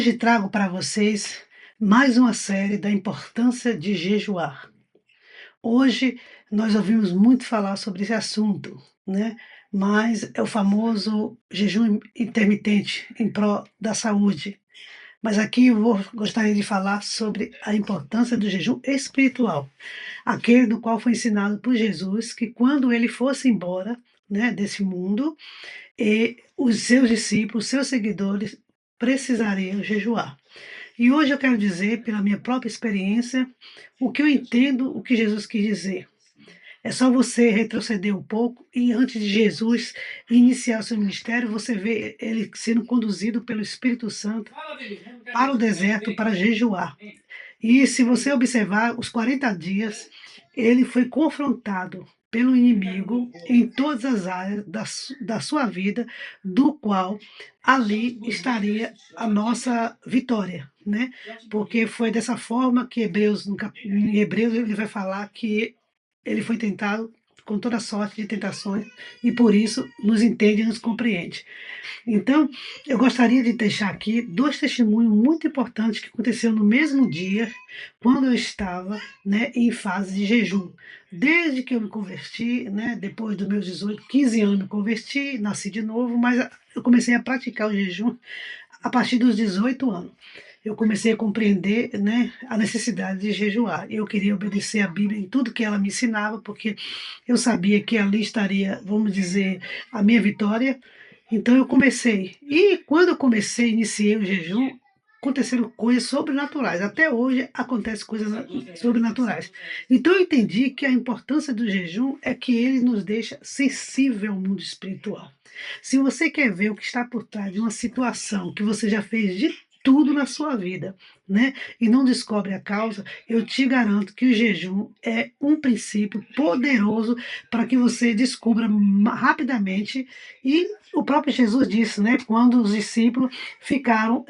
Hoje trago para vocês mais uma série da importância de jejuar. Hoje nós ouvimos muito falar sobre esse assunto, né? Mas é o famoso jejum intermitente em prol da saúde. Mas aqui gostaria de falar sobre a importância do jejum espiritual, aquele do qual foi ensinado por Jesus que quando ele fosse embora, né, desse mundo, os seus discípulos, seus seguidores precisariam jejuar. E hoje eu quero dizer, pela minha própria experiência, o que eu entendo, o que Jesus quis dizer. É só você retroceder um pouco e antes de Jesus iniciar o seu ministério, você vê ele sendo conduzido pelo Espírito Santo para o deserto para jejuar. E se você observar os 40 dias, ele foi confrontado pelo inimigo em todas as áreas da sua vida, do qual ali estaria a nossa vitória, né? Porque foi dessa forma que em Hebreus ele vai falar que ele foi tentado com toda sorte de tentações e por isso nos entende e nos compreende. Então, eu gostaria de deixar aqui dois testemunhos muito importantes que aconteceram no mesmo dia, quando eu estava, né, em fase de jejum. Desde que eu me converti, né, depois dos meus 18, 15 anos me converti, nasci de novo, mas eu comecei a praticar o jejum a partir dos 18 anos. Eu comecei a compreender, né, a necessidade de jejuar. Eu queria obedecer a Bíblia em tudo que ela me ensinava, porque eu sabia que ali estaria, vamos dizer, a minha vitória. Então eu comecei. E quando eu comecei, iniciei o jejum, aconteceram coisas sobrenaturais. Até hoje acontecem coisas sobrenaturais. Então eu entendi que a importância do jejum é que ele nos deixa sensível ao mundo espiritual. Se você quer ver o que está por trás de uma situação que você já fez de tudo na sua vida, né? E não descobre a causa, eu te garanto que o jejum é um princípio poderoso para que você descubra rapidamente. E o próprio Jesus disse, né? Quando os discípulos ficaram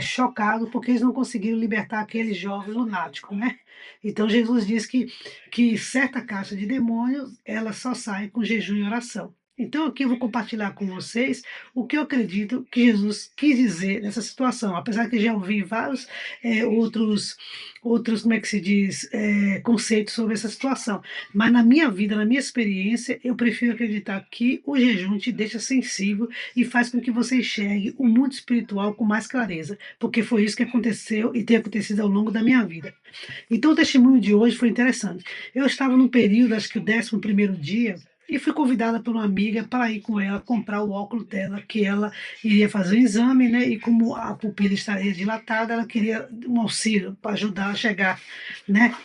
chocados porque eles não conseguiram libertar aquele jovem lunático, né? Então Jesus disse que certa caixa de demônios ela só sai com jejum e oração. Então, aqui eu vou compartilhar com vocês o que eu acredito que Jesus quis dizer nessa situação. Apesar que já ouvi vários outros, como é que se diz, conceitos sobre essa situação. Mas na minha vida, na minha experiência, eu prefiro acreditar que o jejum te deixa sensível e faz com que você enxergue o mundo espiritual com mais clareza. Porque foi isso que aconteceu e tem acontecido ao longo da minha vida. Então, o testemunho de hoje foi interessante. Eu estava num período, acho que o 11º dia, e fui convidada por uma amiga para ir com ela comprar o óculos dela, que ela iria fazer um exame, né? E como a pupila estaria dilatada, ela queria um auxílio para ajudar a chegar, né,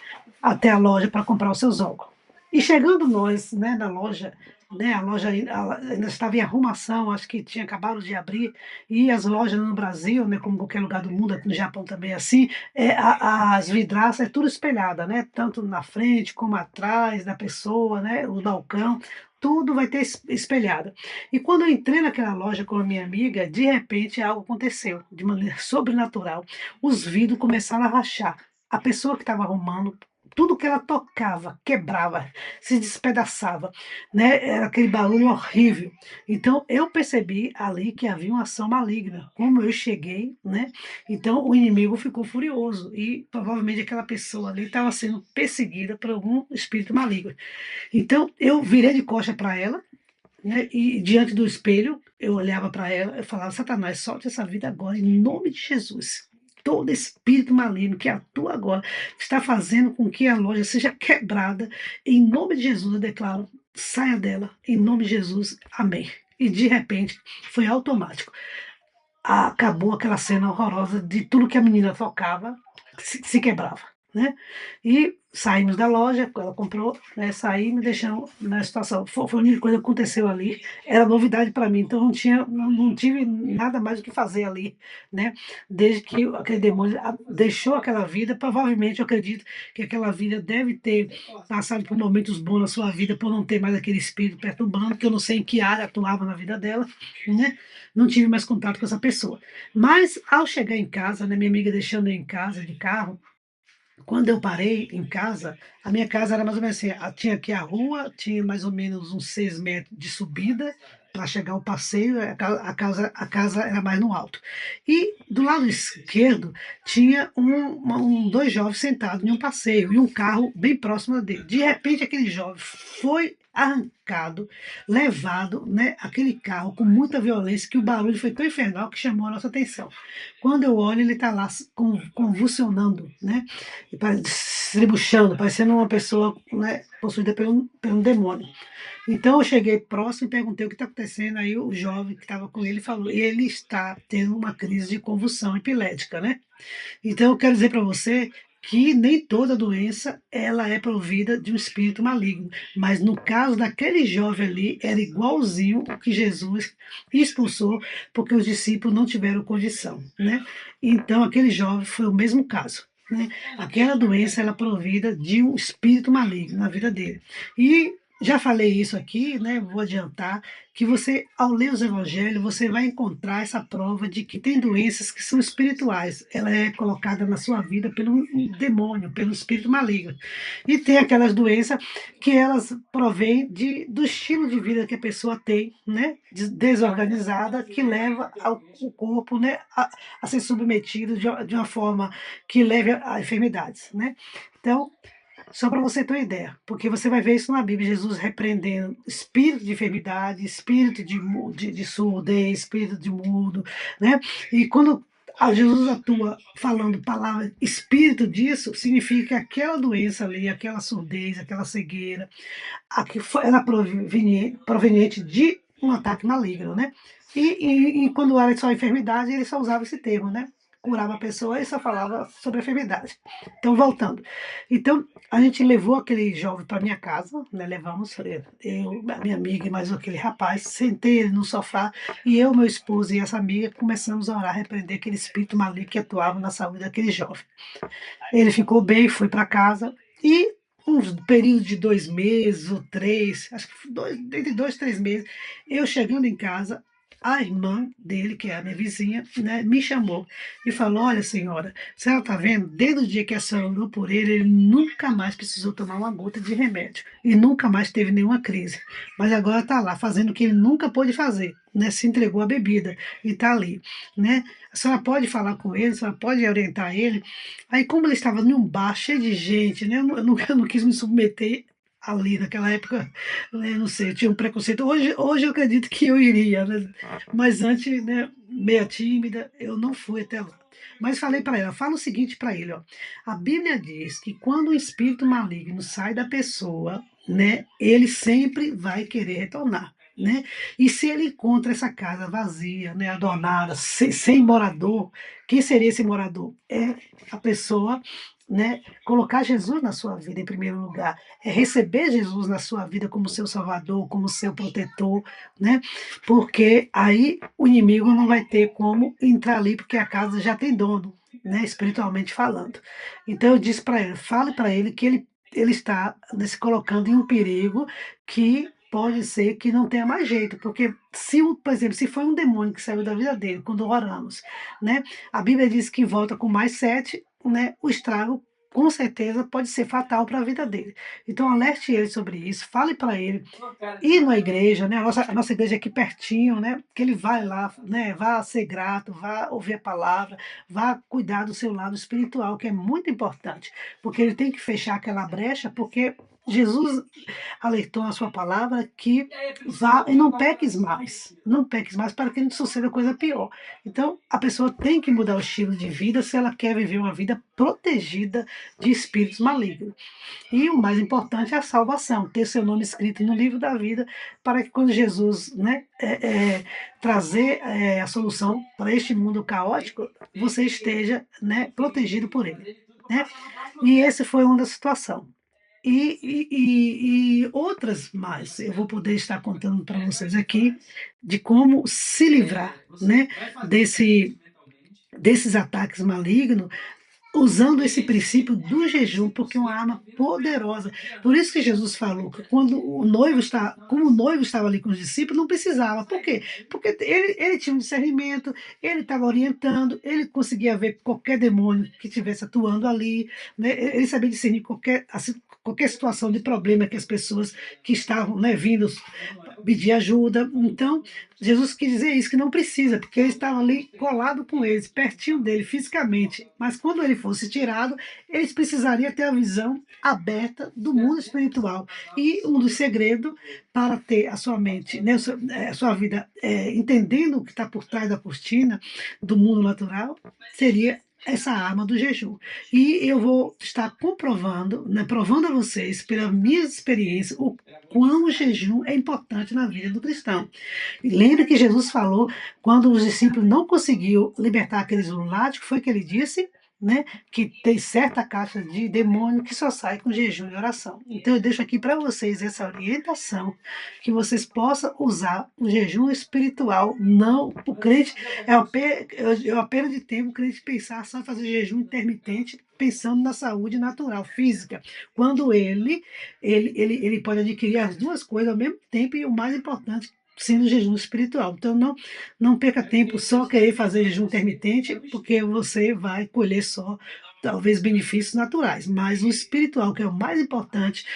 até a loja para comprar os seus óculos. E chegando nós, né, na loja, né, a loja ainda estava em arrumação, acho que tinha acabado de abrir, e as lojas no Brasil, né, como qualquer lugar do mundo, aqui no Japão também é assim, as vidraças é tudo espelhada, né, tanto na frente como atrás da pessoa, né, o balcão, tudo vai ter espelhado. E quando eu entrei naquela loja com a minha amiga, de repente algo aconteceu, de maneira sobrenatural. Os vidros começaram a rachar. A pessoa que estava arrumando, tudo que ela tocava, quebrava, se despedaçava, né? Era aquele barulho horrível. Então eu percebi ali que havia uma ação maligna. Como eu cheguei, né? Então o inimigo ficou furioso e provavelmente aquela pessoa ali estava sendo perseguida por algum espírito maligno. Então eu virei de costa para ela, né? E diante do espelho eu olhava para ela, eu falava: Satanás, solte essa vida agora em nome de Jesus. Todo espírito maligno que atua agora está fazendo com que a loja seja quebrada. Em nome de Jesus, eu declaro: saia dela. Em nome de Jesus, amém. E de repente, foi automático. Acabou aquela cena horrorosa de tudo que a menina tocava se quebrava, né? E saímos da loja, ela comprou, né? Saímos, deixamos na situação. Foi a única coisa que aconteceu ali. Era novidade para mim, então não tive nada mais o que fazer ali, né? Desde que aquele demônio deixou aquela vida, provavelmente eu acredito que aquela vida deve ter passado por momentos bons na sua vida, por não ter mais aquele espírito perturbando, que eu não sei em que área atuava na vida dela, né? Não tive mais contato com essa pessoa. Mas ao chegar em casa, né, minha amiga deixando eu em casa de carro, quando eu parei em casa, a minha casa era mais ou menos assim, tinha aqui a rua, tinha mais ou menos uns 6 metros de subida para chegar ao passeio, a casa era mais no alto. E do lado esquerdo tinha dois jovens sentados em um passeio e um carro bem próximo dele. De repente, aquele jovem foi arrancado, levado, né, aquele carro com muita violência, que o barulho foi tão infernal que chamou a nossa atenção. Quando eu olho, ele está lá convulsionando, né, se tribuchando, parecendo uma pessoa, né, possuída por um demônio. Então eu cheguei próximo e perguntei o que está acontecendo. Aí o jovem que estava com ele falou: ele está tendo uma crise de convulsão epilética, né? Então eu quero dizer para você que nem toda doença ela é provida de um espírito maligno, mas no caso daquele jovem ali era igualzinho o que Jesus expulsou, porque os discípulos não tiveram condição, né? Então aquele jovem foi o mesmo caso. Né? Aquela doença ela é provida de um espírito maligno na vida dele. E já falei isso aqui, né? Vou adiantar que você, ao ler os evangelhos, você vai encontrar essa prova de que tem doenças que são espirituais. Ela é colocada na sua vida pelo demônio, pelo espírito maligno. E tem aquelas doenças que elas provêm do estilo de vida que a pessoa tem, né? Desorganizada, que leva o corpo, né? A ser submetido de uma forma que leve a enfermidades, né? Então, só para você ter uma ideia, porque você vai ver isso na Bíblia, Jesus repreendendo espírito de enfermidade, espírito de surdez, espírito de mudo, né? E quando Jesus atua falando palavra espírito disso, significa que aquela doença ali, aquela surdez, aquela cegueira, era proveniente de um ataque maligno, né? E quando era só enfermidade, ele só usava esse termo, né? Curava a pessoa e só falava sobre a enfermidade. Então, voltando. Então, a gente levou aquele jovem para minha casa, né? Levamos eu, a minha amiga e mais aquele rapaz, sentei ele no sofá e eu, meu esposo e essa amiga começamos a orar, repreender aquele espírito maligno que atuava na saúde daquele jovem. Ele ficou bem, foi para casa e um período de 2 meses ou 3, acho que entre 2, 3 meses, eu chegando em casa, a irmã dele, que é a minha vizinha, né, me chamou e falou: olha, senhora, a senhora está vendo? Desde o dia que a senhora orou por ele, ele nunca mais precisou tomar uma gota de remédio e nunca mais teve nenhuma crise. Mas agora está lá fazendo o que ele nunca pôde fazer, né? Se entregou à bebida e está ali, né? A senhora pode falar com ele, a senhora pode orientar ele. Aí, como ele estava num bar cheio de gente, né? Eu não quis me submeter ali naquela época, né, não sei, eu tinha um preconceito. Hoje eu acredito que eu iria, né? Mas antes, né, meia tímida, eu não fui até lá. Mas falei para ela, fala o seguinte para ele, ó. A Bíblia diz que quando o espírito maligno sai da pessoa, né, ele sempre vai querer retornar. Né? E se ele encontra essa casa vazia, né, adornada, sem morador, quem seria esse morador? É a pessoa, né, colocar Jesus na sua vida em primeiro lugar, é receber Jesus na sua vida como seu salvador, como seu protetor, né? Porque aí o inimigo não vai ter como entrar ali, porque a casa já tem dono, né, espiritualmente falando. Então eu disse para ele, fale para ele que ele está, né, se colocando em um perigo que pode ser que não tenha mais jeito, porque se, por exemplo, se foi um demônio que saiu da vida dele quando oramos, né? A Bíblia diz que volta com mais 7, né? O estrago com certeza pode ser fatal para a vida dele. Então alerte ele sobre isso, fale para ele, ir na igreja, né? A nossa igreja é aqui pertinho, né? Que ele vai lá, né? Vá ser grato, vá ouvir a palavra, vá cuidar do seu lado espiritual, que é muito importante, porque ele tem que fechar aquela brecha, porque Jesus alertou na sua palavra que vá e não peques mais, não peques mais para que não suceda coisa pior. Então, a pessoa tem que mudar o estilo de vida se ela quer viver uma vida protegida de espíritos malignos. E o mais importante é a salvação, ter seu nome escrito no livro da vida, para que quando Jesus, né, trazer a solução para este mundo caótico, você esteja, né, protegido por ele. Né? E esse foi uma das situações. E outras mais eu vou poder estar contando para vocês aqui de como se livrar, né, desses ataques malignos, usando esse princípio do jejum, porque é uma arma poderosa. Por isso que Jesus falou que quando como o noivo estava ali com os discípulos, não precisava. Por quê? Porque ele tinha um discernimento, ele estava orientando, ele conseguia ver qualquer demônio que estivesse atuando ali, né? Ele sabia discernir qualquer situação de problema que as pessoas que estavam, né, vindo pedir ajuda. Então, Jesus quis dizer isso, que não precisa, porque ele estava ali colado com eles, pertinho dele, fisicamente. Mas quando ele fosse tirado, eles precisariam ter a visão aberta do mundo espiritual. E um dos segredos para ter a sua mente, né, a sua vida, entendendo o que está por trás da cortina do mundo natural, seria essa arma do jejum. E eu vou estar comprovando, né, provando a vocês, pelas minhas experiências, o quão o jejum é importante na vida do cristão. E lembre que Jesus falou, quando os discípulos não conseguiam libertar aqueles lunáticos, foi que ele disse, né, que tem certa caixa de demônio que só sai com jejum e oração. Então eu deixo aqui para vocês essa orientação, que vocês possam usar o jejum espiritual. Não, o crente é uma perda de tempo o crente pensar só em fazer jejum intermitente pensando na saúde natural, física, quando ele pode adquirir as duas coisas ao mesmo tempo e o mais importante sendo o jejum espiritual. Então não perca tempo só querer fazer jejum intermitente, porque você vai colher só talvez benefícios naturais, mas o espiritual, que é o mais importante,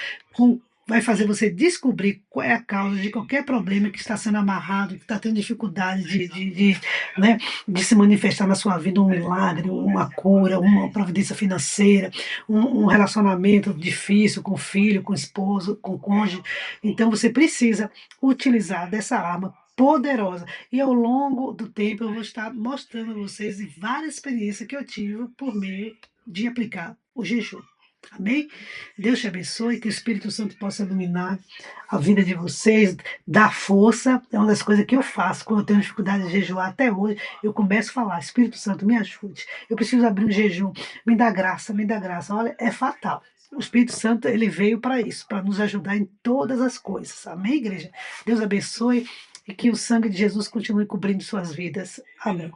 vai fazer você descobrir qual é a causa de qualquer problema que está sendo amarrado, que está tendo dificuldade né, de se manifestar na sua vida um milagre, uma cura, uma providência financeira, um relacionamento difícil com o filho, com o esposo, com o cônjuge. Então você precisa utilizar dessa arma poderosa. E ao longo do tempo eu vou estar mostrando a vocês várias experiências que eu tive por meio de aplicar o jejum. Amém? Deus te abençoe, que o Espírito Santo possa iluminar a vida de vocês, dar força. É uma das coisas que eu faço quando eu tenho dificuldade de jejuar até hoje. Eu começo a falar: Espírito Santo, me ajude. Eu preciso abrir um jejum. Me dá graça, me dá graça. Olha, é fatal. O Espírito Santo, ele veio para isso, para nos ajudar em todas as coisas. Amém, igreja? Deus abençoe e que o sangue de Jesus continue cobrindo suas vidas. Amém.